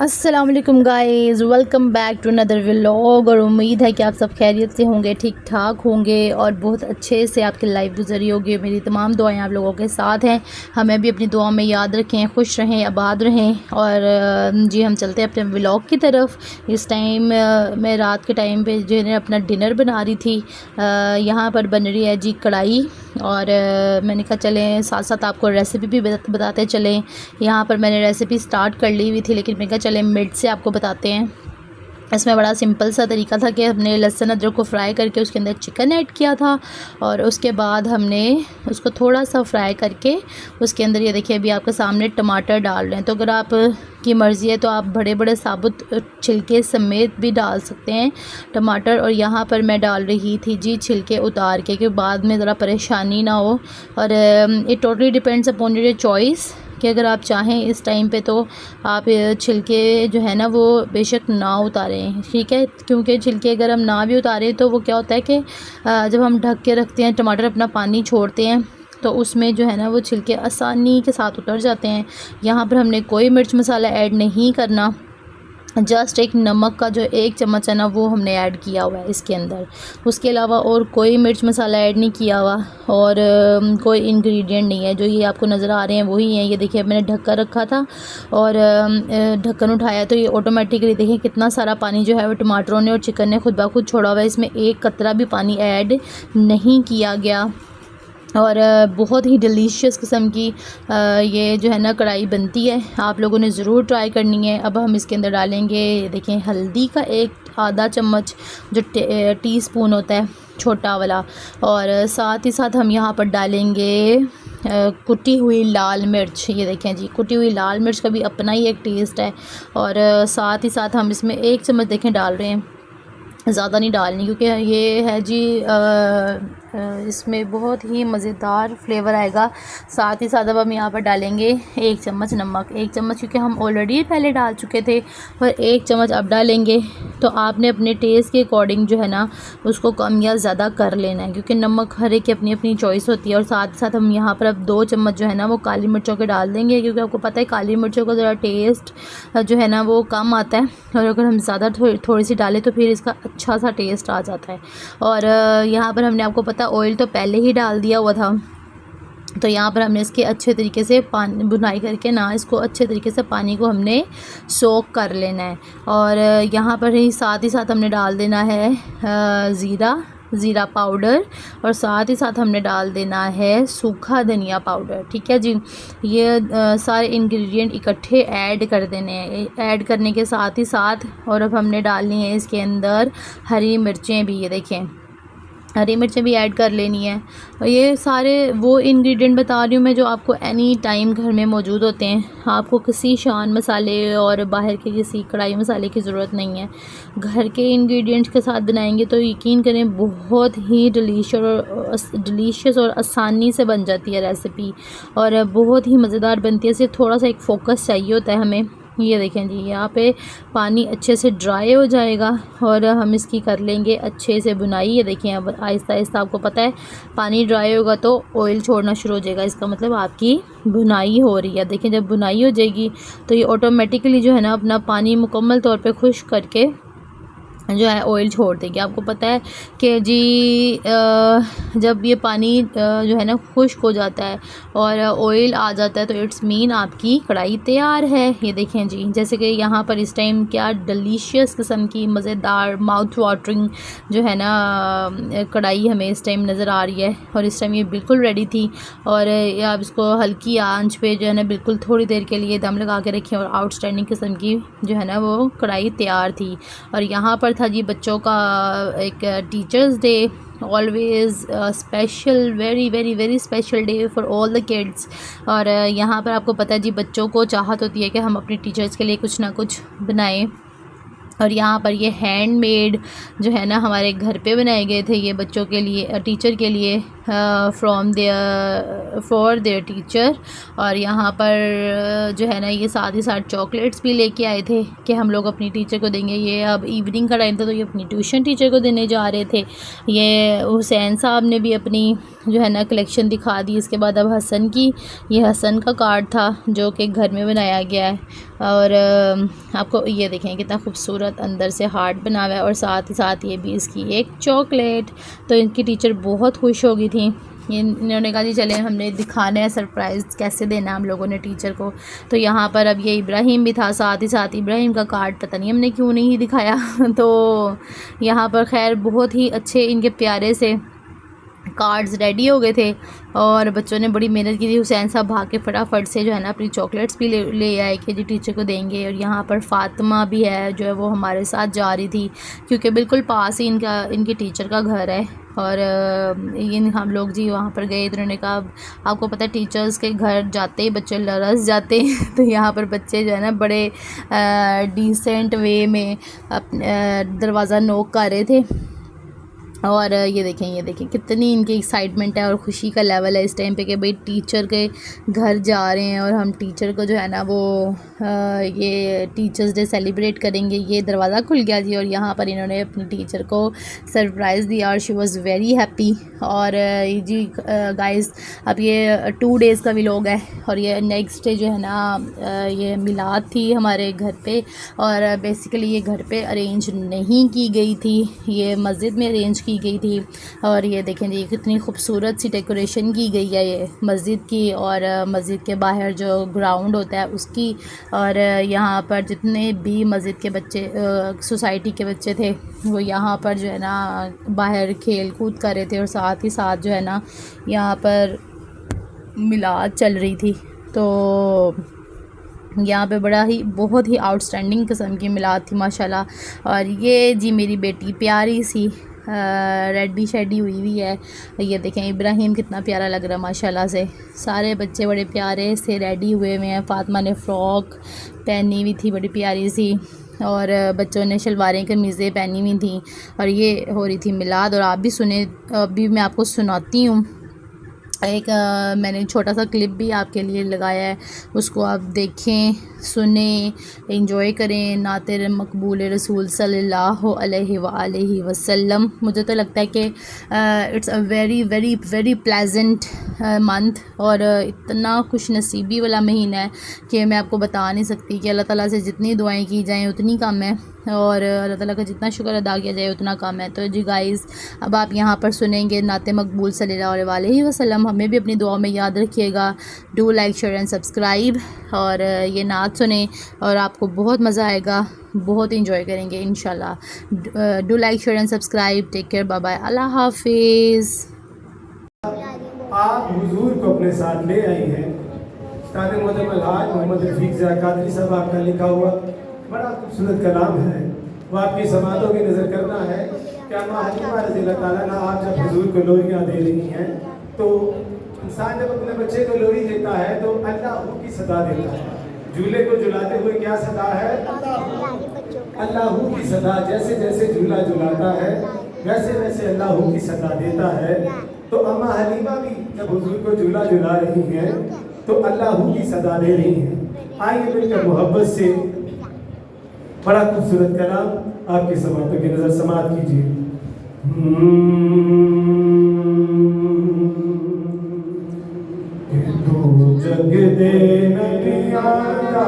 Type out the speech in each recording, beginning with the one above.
अस्सलाम वालेकुम guys, welcome back to another vlog. और उम्मीद है कि आप सब खैरियत से होंगे, ठीक ठाक होंगे और बहुत अच्छे से आपकी लाइफ गुजरी होगी। मेरी तमाम दुआएं आप लोगों के साथ हैं। हमें भी अपनी दुआ में याद रखें, खुश रहें, आबाद रहें। और जी हम चलते हैं अपने व्लॉग की तरफ। इस टाइम मैं रात के टाइम पे जो है अपना डिनर बना रही थी। यहाँ पर बन रही है जी कढ़ाई। और मैंने कहा चलें साथ साथ आपको रेसिपी भी बताते चलें। यहाँ पर मैंने रेसिपी स्टार्ट कर ली हुई थी, लेकिन मैंने कहा चलें मिड से आपको बताते हैं। इसमें बड़ा सिंपल सा तरीका था कि हमने लहसुन अदरक को फ्राई करके उसके अंदर चिकन ऐड किया था। और उसके बाद हमने उसको थोड़ा सा फ्राई करके उसके अंदर ये देखिए अभी आपके सामने टमाटर डाल रहे हैं। तो अगर आप की मर्ज़ी है तो आप बड़े बड़े साबुत छिलके समेत भी डाल सकते हैं टमाटर। और यहाँ पर मैं डाल रही थी जी छिलके उतार के, क्योंकि बाद में ज़रा परेशानी ना हो। और it totally depends upon your choice कि अगर आप चाहें इस टाइम पे तो आप छिलके जो है ना वो बेशक ना उतारें, ठीक है। क्योंकि छिलके अगर हम ना भी उतारें तो वो क्या होता है कि जब हम ढक के रखते हैं टमाटर अपना पानी छोड़ते हैं तो उसमें जो है ना वो छिलके आसानी के साथ उतर जाते हैं। यहाँ पर हमने कोई मिर्च मसाला ऐड नहीं करना, जस्ट एक नमक का जो 1 चम्मच है ना वो हमने ऐड किया हुआ है इसके अंदर। उसके अलावा और कोई मिर्च मसाला ऐड नहीं किया हुआ और कोई इंग्रेडिएंट नहीं है। जो ये आपको नज़र आ रहे हैं वही हैं। ये देखिए मैंने ढक्कन रखा था और ढक्कन उठाया तो ये ऑटोमेटिकली देखिए कितना सारा पानी जो है वो टमाटरों ने और चिकन ने खुद ब खुद छोड़ा हुआ है। इसमें एक कतरा भी पानी ऐड नहीं किया गया। और बहुत ही डिलीशियस किस्म की ये जो है ना कढ़ाई बनती है। आप लोगों ने ज़रूर ट्राई करनी है। अब हम इसके अंदर डालेंगे देखें हल्दी का एक आधा चम्मच जो टीस्पून होता है छोटा वाला। और साथ ही साथ हम यहाँ पर डालेंगे कुटी हुई लाल मिर्च। ये देखें जी कुटी हुई लाल मिर्च का भी अपना ही एक टेस्ट है। और साथ ही साथ हम इसमें 1 चम्मच देखें डाल रहे हैं, ज़्यादा नहीं डालनी क्योंकि ये है जी इसमें बहुत ही मज़ेदार फ्लेवर आएगा। साथ ही साथ अब हम यहाँ पर डालेंगे 1 चम्मच नमक। 1 चम्मच क्योंकि हम ऑलरेडी पहले डाल चुके थे और 1 चम्मच अब डालेंगे। तो आपने अपने टेस्ट के अकॉर्डिंग जो है ना उसको कम या ज़्यादा कर लेना है, क्योंकि नमक हर एक की अपनी अपनी चॉइस होती है। और साथ ही साथ हम यहाँ पर अब 2 चम्मच जो है ना वो काली मिर्चों के डाल देंगे, क्योंकि आपको पता है काली मिर्चों का ज़रा टेस्ट जो है ना वो कम आता है। और अगर हम ज़्यादा थोड़ी सी डालें तो फिर इसका अच्छा सा टेस्ट आ जाता है। और यहाँ पर हमने आपको पता ऑयल तो पहले ही डाल दिया हुआ था। तो यहाँ पर हमने इसके अच्छे तरीके से पानी बुनाई करके ना इसको अच्छे तरीके से पानी को हमने सोक कर लेना है। और यहाँ पर ही साथ हमने डाल देना है ज़ीरा पाउडर। और साथ ही साथ हमने डाल देना है सूखा धनिया पाउडर, ठीक है जी। ये सारे इंग्रेडिएंट इकट्ठे ऐड कर देने हैं। ऐड करने के साथ ही साथ और अब हमने डालनी है इसके अंदर हरी मिर्चें भी। ये देखें हरी मिर्चें भी ऐड कर लेनी है। और ये सारे वो इंग्रेडिएंट बता रही हूँ मैं जो आपको एनी टाइम घर में मौजूद होते हैं। आपको किसी शान मसाले और बाहर के किसी कढ़ाई मसाले की ज़रूरत नहीं है। घर के इंग्रेडिएंट्स के साथ बनाएंगे तो यकीन करें बहुत ही डिलीशियस और आसानी से बन जाती है रेसिपी और बहुत ही मज़ेदार बनती है। सिर्फ थोड़ा सा एक फ़ोकस चाहिए होता है हमें। ये देखें जी यहाँ पे पानी अच्छे से ड्राई हो जाएगा और हम इसकी कर लेंगे अच्छे से बुनाई। ये देखिए अब आहिस्ता आहिस्ता आपको पता है पानी ड्राई होगा तो ऑयल छोड़ना शुरू हो जाएगा, इसका मतलब आपकी बुनाई हो रही है। देखें जब बुनाई हो जाएगी तो ये ऑटोमेटिकली जो है ना अपना पानी मुकम्मल तौर पे खुश्क करके जो है ऑयल छोड़ देगी। आपको पता है कि जी जब ये पानी जो है ना खुश्क हो जाता है और ऑयल आ जाता है तो इट्स मीन आपकी कढ़ाई तैयार है। ये देखें जी जैसे कि यहाँ पर इस टाइम क्या डिलीशियस किस्म की मज़ेदार माउथ वाटरिंग जो है ना कढ़ाई हमें इस टाइम नज़र आ रही है। और इस टाइम ये बिल्कुल रेडी थी। और आप इसको हल्की आंच पे जो है ना बिल्कुल थोड़ी देर के लिए दम लगा के रखें और आउटस्टैंडिंग किस्म की जो है ना वो कढ़ाई तैयार थी। और यहाँ पर था जी बच्चों का एक teachers day, always special very very very special day for all the kids. और यहाँ पर आपको पता है जी बच्चों को चाहत होती है कि हम अपने टीचर्स के लिए कुछ ना कुछ बनाएं। और यहाँ पर ये हैंडमेड जो है ना हमारे घर पे बनाए गए थे ये बच्चों के लिए टीचर के लिए फॉर देयर टीचर। और यहाँ पर जो है ना ये साथ ही साथ चॉकलेट्स भी लेके आए थे कि हम लोग अपनी टीचर को देंगे। ये अब इवनिंग का टाइम था तो ये अपनी ट्यूशन टीचर को देने जा रहे थे। ये हुसैन साहब ने भी अपनी जो है ना कलेक्शन दिखा दी। इसके बाद अब हसन की, ये हसन का कार्ड था जो कि घर में बनाया गया है। और आपको ये देखें कितना खूबसूरत अंदर से हार्ट बना हुआ है और साथ ही साथ ये भी इसकी एक चॉकलेट। तो इनकी टीचर बहुत खुश हो गई थी। इन्होंने कहा जी चले हमने दिखाना है सरप्राइज़ कैसे देना हम लोगों ने टीचर को। तो यहाँ पर अब ये इब्राहिम भी था, साथ ही साथ इब्राहिम का कार्ड पता नहीं हमने क्यों नहीं दिखाया तो यहाँ पर खैर बहुत ही अच्छे इनके प्यारे से कार्ड्स रेडी हो गए थे और बच्चों ने बड़ी मेहनत की थी। हुसैन साहब भाग के फटाफट से जो है ना अपनी चॉकलेट्स भी ले आए कि जी टीचर को देंगे। और यहाँ पर फ़ातिमा भी है जो है वो हमारे साथ जा रही थी क्योंकि बिल्कुल पास ही इनकी टीचर का घर है। और हम लोग जी वहाँ पर गए तो उन्होंने कहा आपको पता है टीचर्स के घर जाते ही बच्चे लरस जाते हैं तो यहाँ पर बच्चे जो है ना बड़े डिसेंट वे में दरवाज़ा नॉक कर रहे थे। और ये देखें कितनी इनकी एक्साइटमेंट है और ख़ुशी का लेवल है इस टाइम पे कि भाई टीचर के घर जा रहे हैं और हम टीचर को जो है ना वो ये टीचर्स डे सेलिब्रेट करेंगे। ये दरवाज़ा खुल गया जी और यहाँ पर इन्होंने अपनी टीचर को सरप्राइज़ दिया और शी वाज़ वेरी हैप्पी। और जी गाइस अब ये 2 डेज़ का व्लॉग है और ये नेक्स्ट डे जो है ना ये मिलाद थी हमारे घर पे। और बेसिकली ये घर पे अरेंज नहीं की गई थी, ये मस्जिद में अरेंज की गई थी। और ये देखें जी कितनी खूबसूरत सी डेकोरेशन की गई है ये मस्जिद की और मस्जिद के बाहर जो ग्राउंड होता है उसकी। और यहाँ पर जितने भी मस्जिद के बच्चे सोसाइटी के बच्चे थे वो यहाँ पर जो है ना बाहर खेल कूद कर रहे थे और साथ ही साथ जो है ना यहाँ पर मिलाद चल रही थी। तो यहाँ पे बहुत ही आउटस्टैंडिंग किस्म की मिलाद थी माशाल्लाह। और ये जी मेरी बेटी प्यारी सी रेडी शेडी हुई है। ये देखें इब्राहिम कितना प्यारा लग रहा है माशाल्लाह से। सारे बच्चे बड़े प्यारे से रेडी हुए हैं। फ़ातिमा ने फ़्रॉक पहनी हुई थी बड़ी प्यारी सी और बच्चों ने शलवारें कमीज़ें पहनी हुई थी और ये हो रही थी मिलाद। और आप भी सुने, अभी मैं आपको सुनाती हूँ एक मैंने छोटा सा क्लिप भी आपके लिए लगाया है, उसको आप देखें, सुने, एंजॉय करें। नाते मकबूल रसूल सल्लल्लाहु अलैहि वसल्लम। मुझे तो लगता है कि it's a very very very pleasant month और इतना खुश नसीबी वाला महीना है कि मैं आपको बता नहीं सकती कि अल्लाह ताला से जितनी दुआएं की जाएं उतनी कम है और अल्लाह ताला का जितना शुक्र अदा किया जाए उतना कम है। तो जी गाइज़ अब आप यहाँ पर सुनेंगे नाते मकबूल सल्लल्लाहु अलैहि वसल्लम। हमें भी अपनी दुआ में याद रखिएगा। Do like share and subscribe और ये नात सुने और आपको बहुत मज़ा आएगा, बहुत इंजॉय करेंगे इंशाल्लाह। Do like share and subscribe. Take care, bye bye, अल्लाह हाफिज़। आप हुजूर को अपने साथ ले आई हैं। उस्ताद मोहम्मद रफीक ज़कादरी साहब आपका लिखा हुआ बड़ा खूबसूरत कलाम है, वो आपकी समातों की नज़र करना है। क्या अम्मा हलीमा रज़ियल्लाहु ताला अन्हा आप जब हुजूर को लोरियाँ दे रही हैं तो इंसान जब अपने बच्चे को लोरी देता है तो अल्लाह की सदा देता है। झूले को झुलाते हुए क्या सदा है? अल्लाह की सदा। जैसे जैसे झूला झुलाता है वैसे वैसे अल्लाह की सदा देता है। तो अम्मा हलीमा भी जब हुजूर को झूला झुला रही हैं तो अल्लाह की सदा दे रही हैं। आइए मिलकर मोहब्बत से बड़ा खूबसूरत कलाम आपकी समातों की नजर समात कीजिए। तू जग दे नबियां दा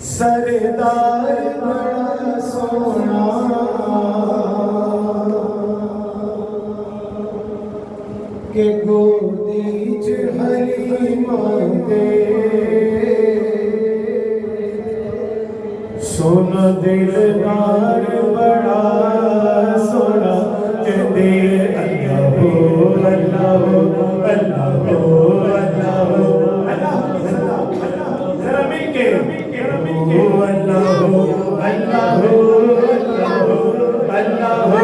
सरदार बड़ा सोना के गोदी च हलीमा दे सोना दिलदार बड़ा सोना कहते अल्लाह हो अल्लाह हो अल्लाह हो अल्लाह हो जरा मिलके अल्लाह हो अल्लाह हो अल्लाह हो अल्लाह हो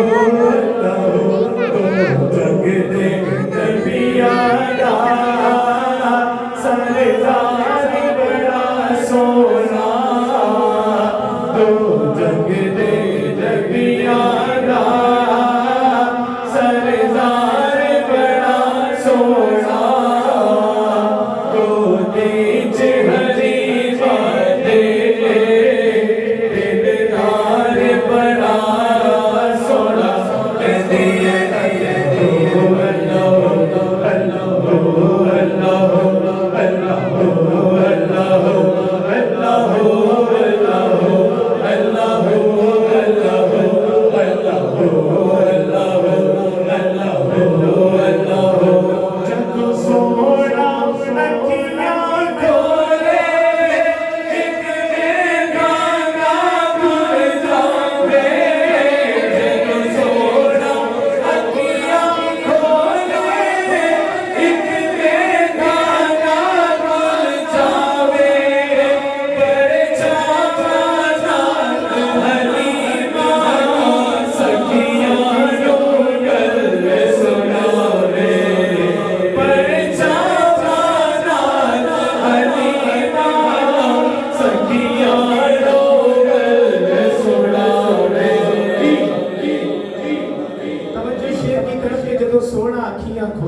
अल्लाह हो जग दे नबियां दा सरदार बड़ा सोना तो जग दे नबियां दा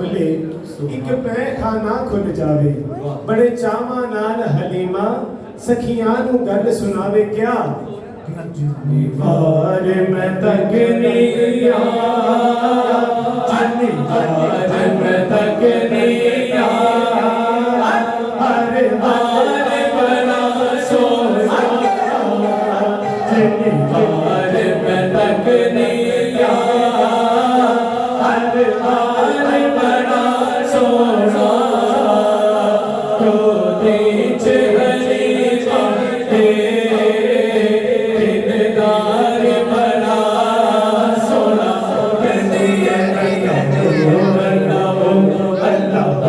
खुले एक पैखाना खुल जावे बड़े चावा नाल हलीमा सखियां नू गल सुनावे क्या दीवार में तकनिया दीवार में तकनिया हर हाल बड़ा सोना दीवार में तकनिया हर हाल बड़ा सोना तो दीच हली बाटे दिलदार बड़ा सोना कहदिए दिलदार बड़ा सोना